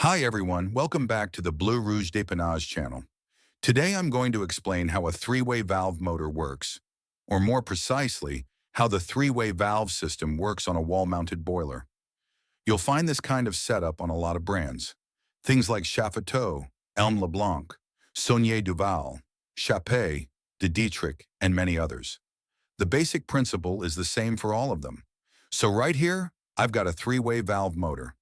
Hi everyone, welcome back to the Bleu Rouge Dépannage channel. Today I'm going to explain how a three-way valve motor works, or more precisely, how the three-way valve system works on a wall-mounted boiler. You'll find this kind of setup on a lot of brands. Things like Chaffoteaux, Elm Leblanc, Saunier Duval, Chaffoteaux, de Dietrich, and many others. The basic principle is the same for all of them. So right here, I've got a three-way valve motor.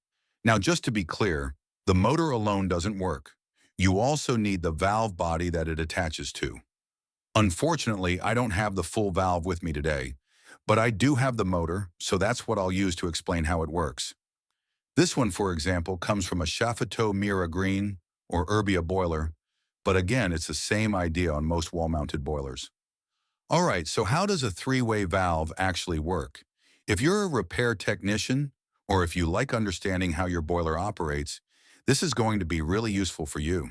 Now just to be clear, the motor alone doesn't work. You also need the valve body that it attaches to. Unfortunately, I don't have the full valve with me today, but I do have the motor, so that's what I'll use to explain how it works. This one, for example, comes from a Chaffoteaux Mira Green or Urbia boiler, but again, it's the same idea on most wall-mounted boilers. All right, so how does a three-way valve actually work? If you're a repair technician, or if you like understanding how your boiler operates, this is going to be really useful for you.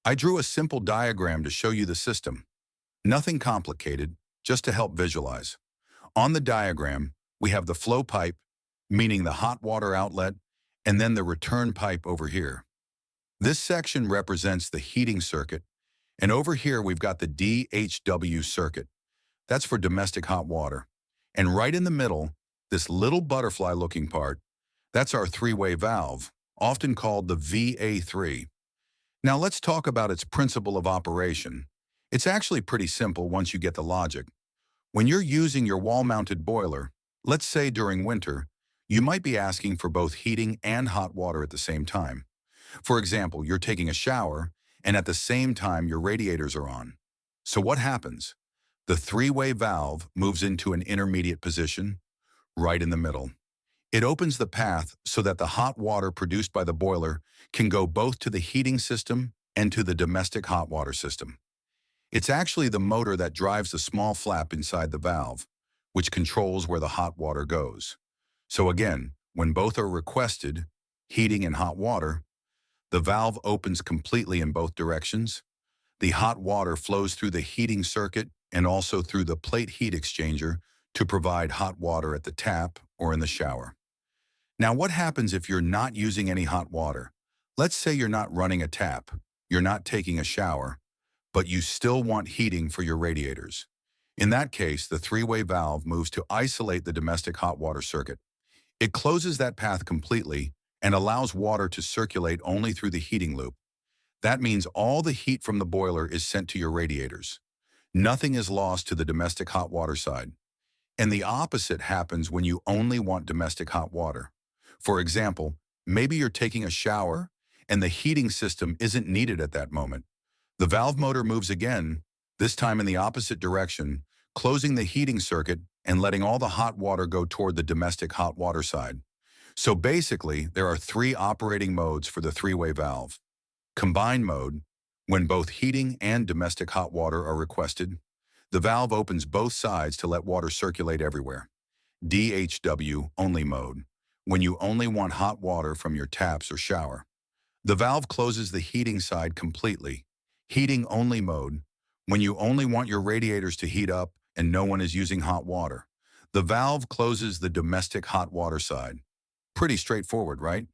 I drew a simple diagram to show you the system. Nothing complicated, just to help visualize. On the diagram, we have the flow pipe, meaning the hot water outlet, and then the return pipe over here. This section represents the heating circuit, and over here we've got the DHW circuit. That's for domestic hot water. And right in the middle, this little butterfly-looking part, that's our three-way valve, often called the VA3. Now let's talk about its principle of operation. It's actually pretty simple once you get the logic. When you're using your wall-mounted boiler, let's say during winter, you might be asking for both heating and hot water at the same time. For example, you're taking a shower, and at the same time your radiators are on. So what happens? The three-way valve moves into an intermediate position, right in the middle. It opens the path so that the hot water produced by the boiler can go both to the heating system and to the domestic hot water system. It's actually the motor that drives the small flap inside the valve, which controls where the hot water goes. So again, when both are requested, heating and hot water, the valve opens completely in both directions. The hot water flows through the heating circuit and also through the plate heat exchanger to provide hot water at the tap or in the shower. Now, what happens if you're not using any hot water? Let's say you're not running a tap, you're not taking a shower, but you still want heating for your radiators. In that case, the three-way valve moves to isolate the domestic hot water circuit. It closes that path completely and allows water to circulate only through the heating loop. That means all the heat from the boiler is sent to your radiators. Nothing is lost to the domestic hot water side. And the opposite happens when you only want domestic hot water. For example, maybe you're taking a shower and the heating system isn't needed at that moment. The valve motor moves again, this time in the opposite direction, closing the heating circuit and letting all the hot water go toward the domestic hot water side. So basically, there are three operating modes for the three-way valve. Combined mode, when both heating and domestic hot water are requested, the valve opens both sides to let water circulate everywhere. DHW only mode, when you only want hot water from your taps or shower. The valve closes the heating side completely. Heating only mode, when you only want your radiators to heat up and no one is using hot water. The valve closes the domestic hot water side. Pretty straightforward, right?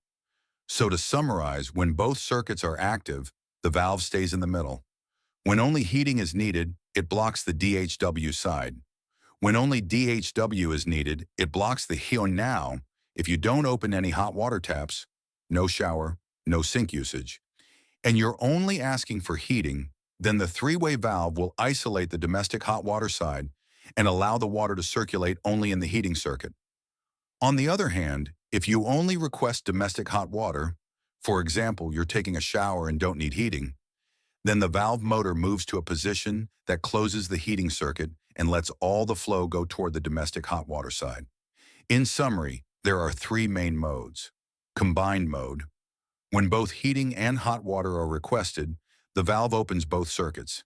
So to summarize, when both circuits are active, the valve stays in the middle. When only heating is needed, it blocks the DHW side. When only DHW is needed, it blocks the heat. Now, if you don't open any hot water taps, no shower, no sink usage, and you're only asking for heating, then the three-way valve will isolate the domestic hot water side and allow the water to circulate only in the heating circuit. On the other hand, if you only request domestic hot water, for example, you're taking a shower and don't need heating, then the valve motor moves to a position that closes the heating circuit and lets all the flow go toward the domestic hot water side. In summary, there are three main modes. Combined mode. When both heating and hot water are requested, the valve opens both circuits.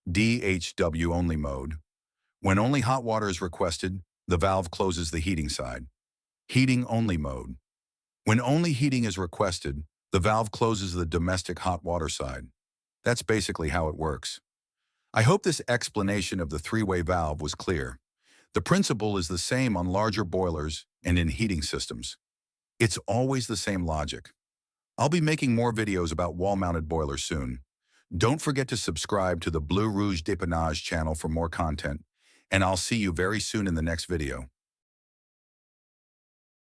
DHW only mode. When only hot water is requested, the valve closes the heating side. Heating only mode. When only heating is requested, the valve closes the domestic hot water side. That's basically how it works. I hope this explanation of the three-way valve was clear. The principle is the same on larger boilers and in heating systems. It's always the same logic. I'll be making more videos about wall-mounted boilers soon. Don't forget to subscribe to the Bleu Rouge Dépannage channel for more content, and I'll see you very soon in the next video.